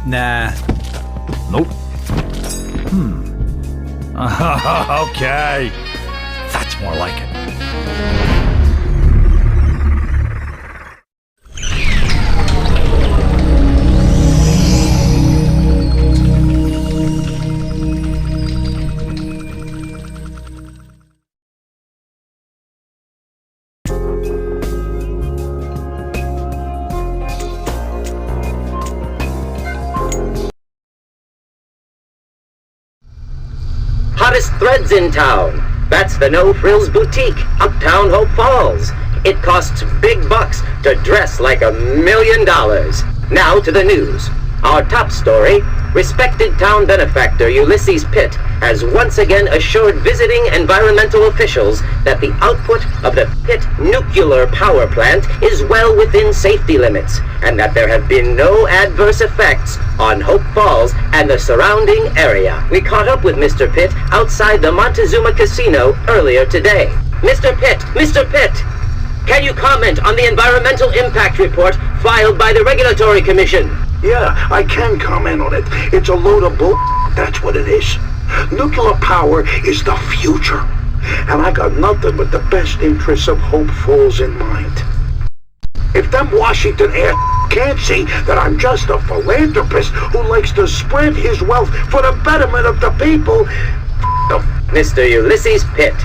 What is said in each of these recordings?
Nah. Nope. Okay. That's more like it. Hottest threads in town. That's the No Frills Boutique, uptown Hope Falls. It costs big bucks to dress like $1 million. Now to the news. Our top story, respected town benefactor Ulysses Pitt has once again assured visiting environmental officials that the output of the Pitt nuclear power plant is well within safety limits, and that there have been no adverse effects on Hope Falls and the surrounding area. We caught up with Mr. Pitt outside the Montezuma Casino earlier today. Mr. Pitt, can you comment on the environmental impact report filed by the Regulatory Commission? Yeah, I can comment on it. It's a load of bull, that's what it is. Nuclear power is the future. And I got nothing but the best interests of Hope Falls in mind. If them Washington ass can't see that I'm just a philanthropist who likes to spread his wealth for the betterment of the people, Mr. Ulysses Pitt.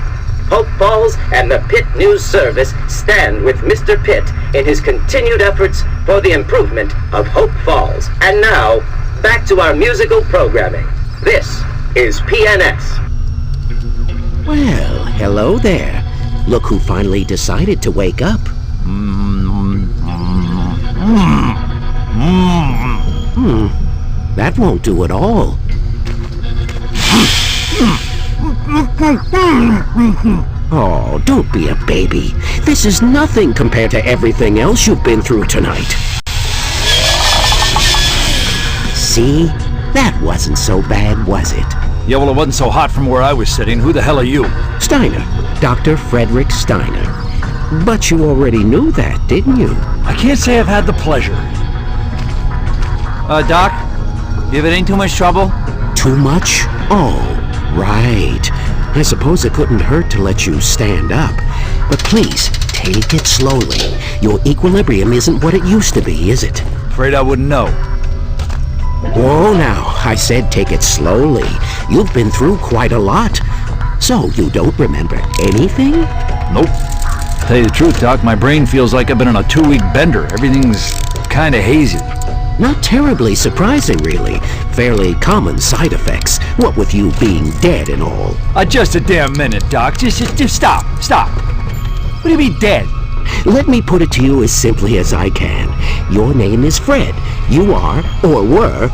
Hope Falls and the Pitt News Service stand with Mr. Pitt in his continued efforts for the improvement of Hope Falls. And now, back to our musical programming. This is PNS. Well, hello there. Look who finally decided to wake up. That won't do at all. Oh, don't be a baby. This is nothing compared to everything else you've been through tonight. See? That wasn't so bad, was it? Yeah, well, it wasn't so hot from where I was sitting. Who the hell are you? Steiner. Dr. Frederick Steiner. But you already knew that, didn't you? I can't say I've had the pleasure. Doc? If it ain't too much trouble? Too much? Oh, right. I suppose it couldn't hurt to let you stand up. But please, take it slowly. Your equilibrium isn't what it used to be, is it? Afraid I wouldn't know. Whoa now, I said take it slowly. You've been through quite a lot. So you don't remember anything? Nope. Tell you the truth, Doc, my brain feels like I've been on a 2-week bender. Everything's kinda hazy. Not terribly surprising, really. Fairly common side effects, what with you being dead and all. Just a damn minute, Doc. Just stop. What do you mean dead? Let me put it to you as simply as I can. Your name is Fred. You are, or were,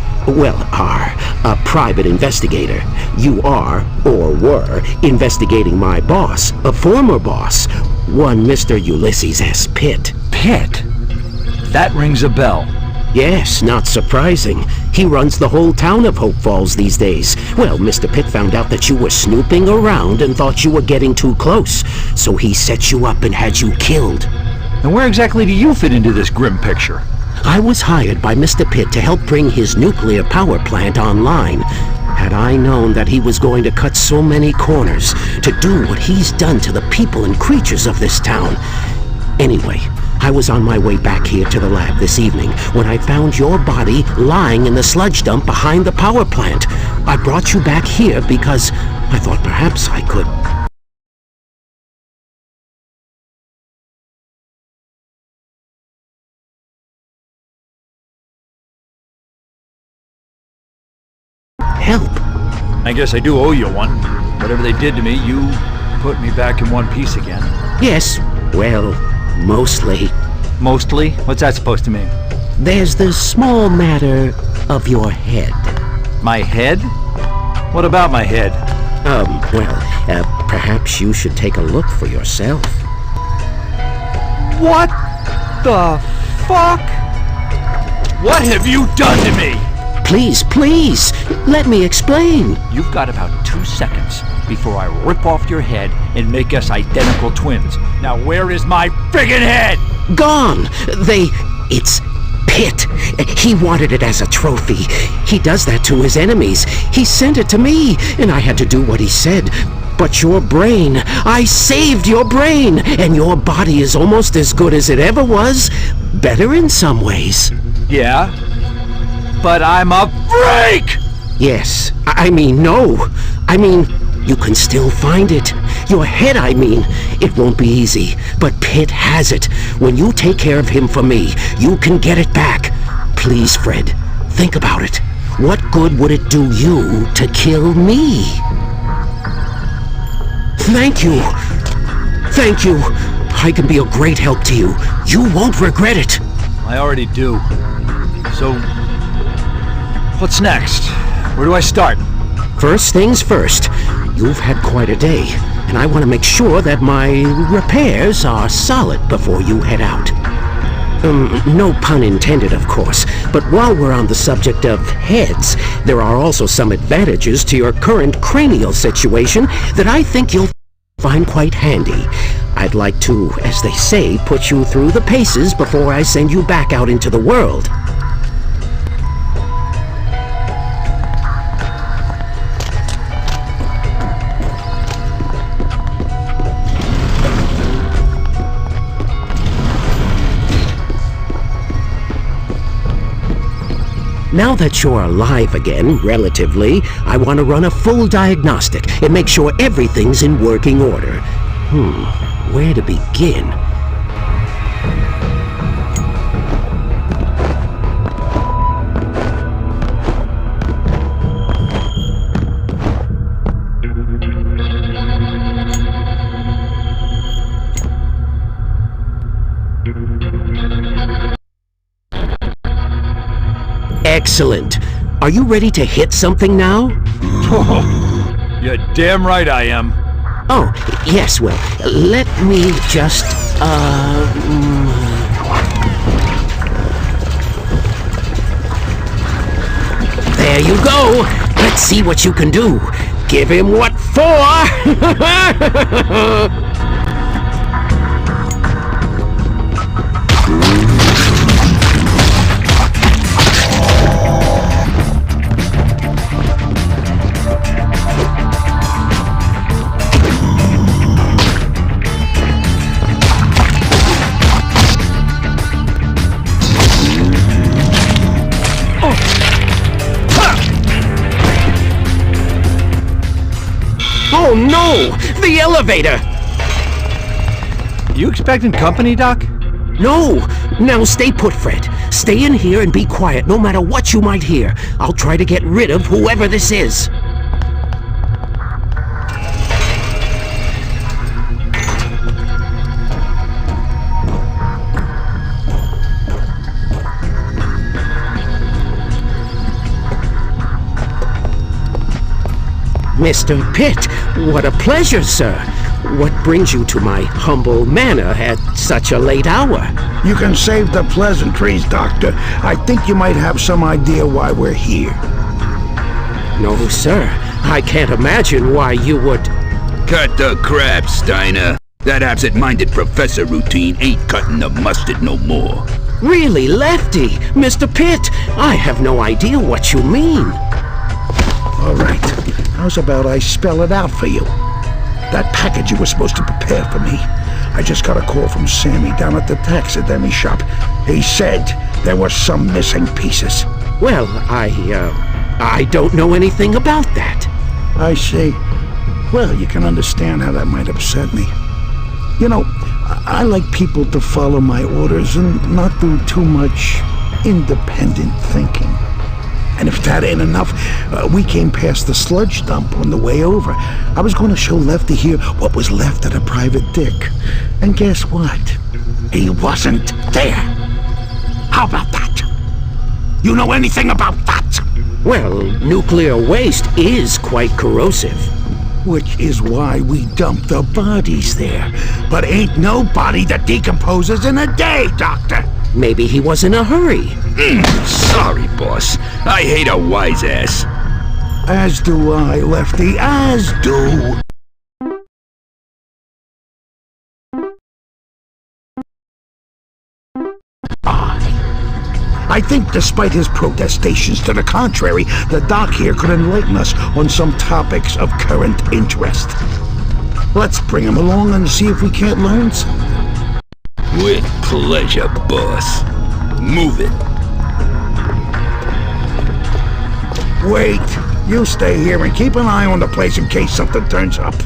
a private investigator. You are, or were, investigating my boss, a former boss, one Mr. Ulysses S. Pitt. Pitt? That rings a bell. Yes, not surprising. He runs the whole town of Hope Falls these days. Well, Mr. Pitt found out that you were snooping around and thought you were getting too close. So he set you up and had you killed. And where exactly do you fit into this grim picture? I was hired by Mr. Pitt to help bring his nuclear power plant online. Had I known that he was going to cut so many corners to do what he's done to the people and creatures of this town. Anyway, I was on my way back here to the lab this evening when I found your body lying in the sludge dump behind the power plant. I brought you back here because I thought perhaps I could help. I guess I do owe you one. Whatever they did to me, you put me back in one piece again. Yes, well, mostly. Mostly? What's that supposed to mean? There's the small matter of your head. My head? What about my head? Perhaps you should take a look for yourself. What the fuck? What have you done to me? Please, let me explain. You've got about 2 seconds before I rip off your head and make us identical twins. Now where is my friggin' head? Gone! It's Pitt, he wanted it as a trophy. He does that to his enemies. He sent it to me, and I had to do what he said. But your brain, I saved your brain, and your body is almost as good as it ever was. Better in some ways. Yeah? But I'm a freak! Yes, I mean, no. I mean, you can still find it. Your head, I mean. It won't be easy, but Pitt has it. When you take care of him for me, you can get it back. Please, Fred, think about it. What good would it do you to kill me? Thank you. Thank you. I can be a great help to you. You won't regret it. I already do. So, what's next? Where do I start? First things first. You've had quite a day, and I want to make sure that my repairs are solid before you head out. No pun intended, of course, but while we're on the subject of heads, there are also some advantages to your current cranial situation that I think you'll find quite handy. I'd like to, as they say, put you through the paces before I send you back out into the world. Now that you're alive again, relatively, I want to run a full diagnostic and make sure everything's in working order. Where to begin? Excellent. Are you ready to hit something now? You're damn right I am. Oh, yes, well, let me just, There you go. Let's see what you can do. Give him what for? Oh no! The elevator! You expecting company, Doc? No! Now stay put, Fred. Stay in here and be quiet no matter what you might hear. I'll try to get rid of whoever this is. Mr. Pitt, what a pleasure, sir. What brings you to my humble manor at such a late hour? You can save the pleasantries, Doctor. I think you might have some idea why we're here. No, sir. I can't imagine why you would... Cut the crap, Steiner. That absent-minded professor routine ain't cutting the mustard no more. Really, Lefty? Mr. Pitt, I have no idea what you mean. All right. How's about I spell it out for you? That package you were supposed to prepare for me. I just got a call from Sammy down at the taxidermy shop. He said there were some missing pieces. Well, I don't know anything about that. I see. Well, you can understand how that might upset me. You know, I like people to follow my orders and not do too much independent thinking. And if that ain't enough, we came past the sludge dump on the way over. I was going to show Lefty here what was left of the private dick. And guess what? He wasn't there. How about that? You know anything about that? Well, nuclear waste is quite corrosive. Which is why we dump the bodies there. But ain't no body that decomposes in a day, Doctor. Maybe he was in a hurry. Sorry, boss. I hate a wise ass. As do I, Lefty, as do... I think despite his protestations to the contrary, the doc here could enlighten us on some topics of current interest. Let's bring him along and see if we can't learn something. With pleasure, boss. Move it. Wait, you stay here and keep an eye on the place in case something turns up.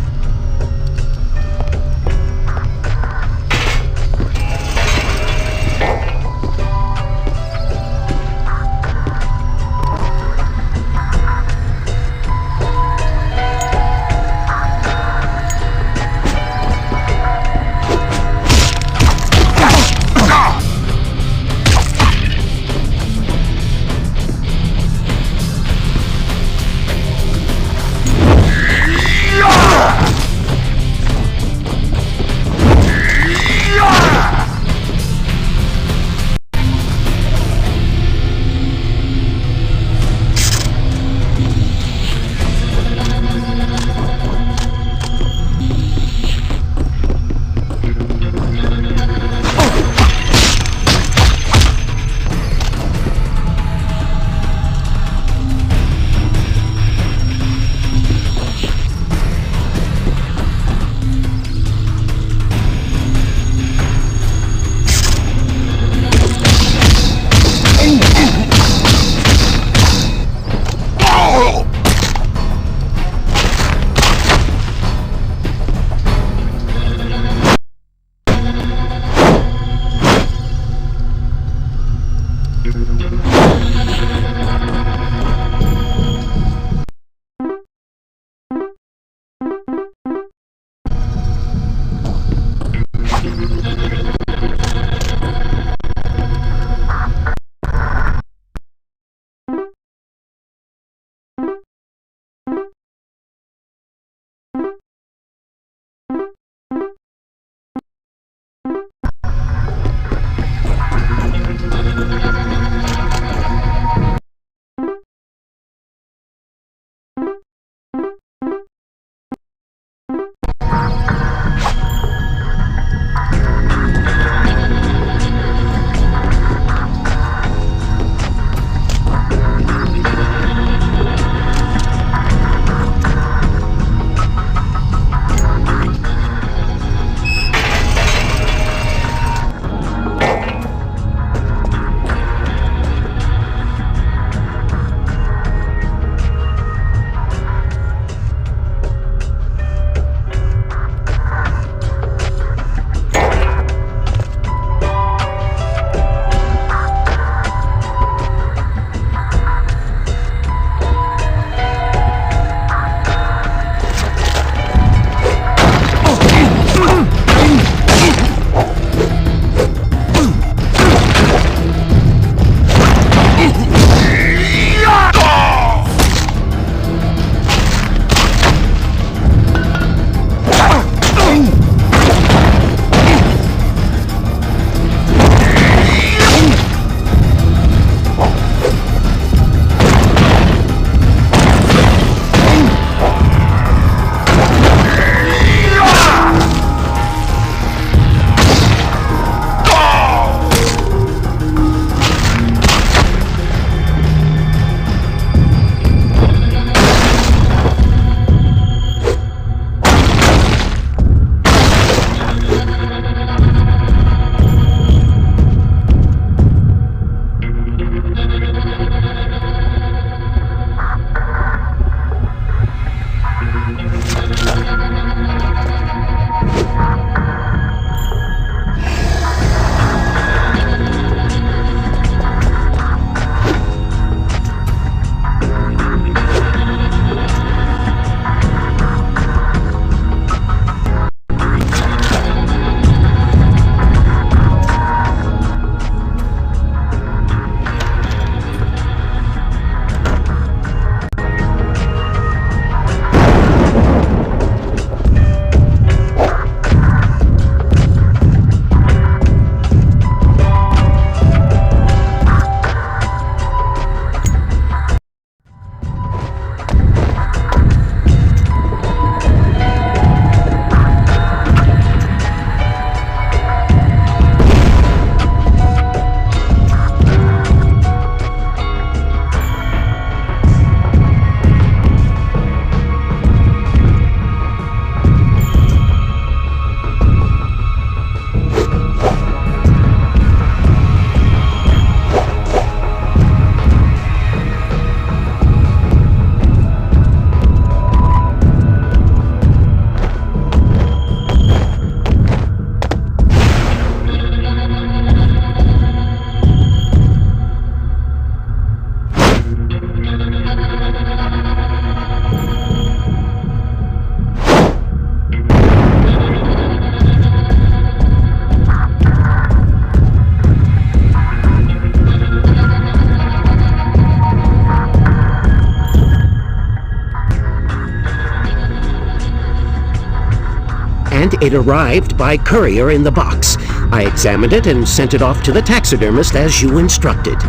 and it arrived by courier in the box. I examined it and sent it off to the taxidermist as you instructed.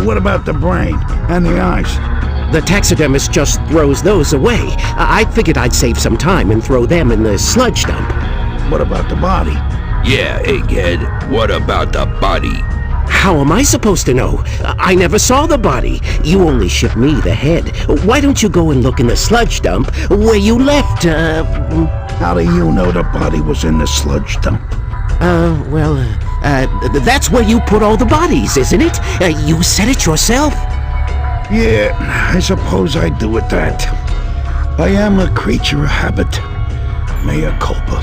What about the brain and the eyes? The taxidermist just throws those away. I figured I'd save some time and throw them in the sludge dump. What about the body? Yeah, egghead, what about the body? How am I supposed to know? I never saw the body. You only shipped me the head. Why don't you go and look in the sludge dump where you left, How do you know the body was in the sludge dump? That's where you put all the bodies, isn't it? You said it yourself. Yeah, I suppose I do with that. I am a creature of habit. Mea culpa.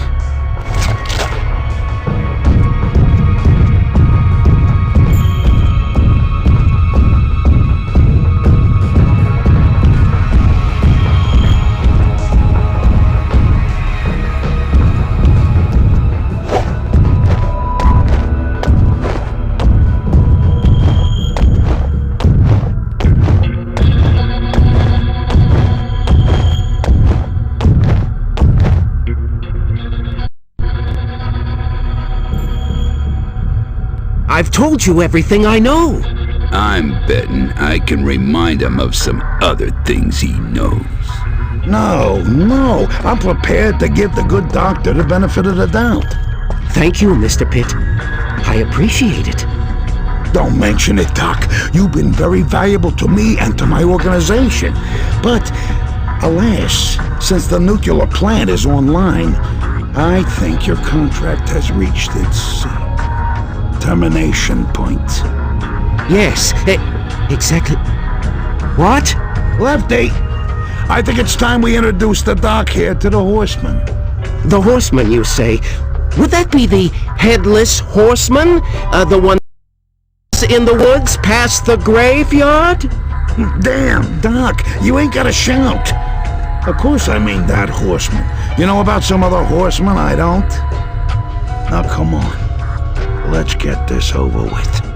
I've told you everything I know. I'm betting I can remind him of some other things he knows. No, I'm prepared to give the good doctor the benefit of the doubt. Thank you, Mr. Pitt. I appreciate it. Don't mention it, Doc. You've been very valuable to me and to my organization. But, alas, since the nuclear plant is online, I think your contract has reached its termination point. Yes, exactly. What? Lefty, I think it's time we introduce the Doc here to the Horseman. The Horseman, you say? Would that be the Headless Horseman? The one in the woods past the graveyard? Damn, Doc, you ain't gotta shout. Of course I mean that Horseman. You know about some other horseman I don't? Now come on, let's get this over with.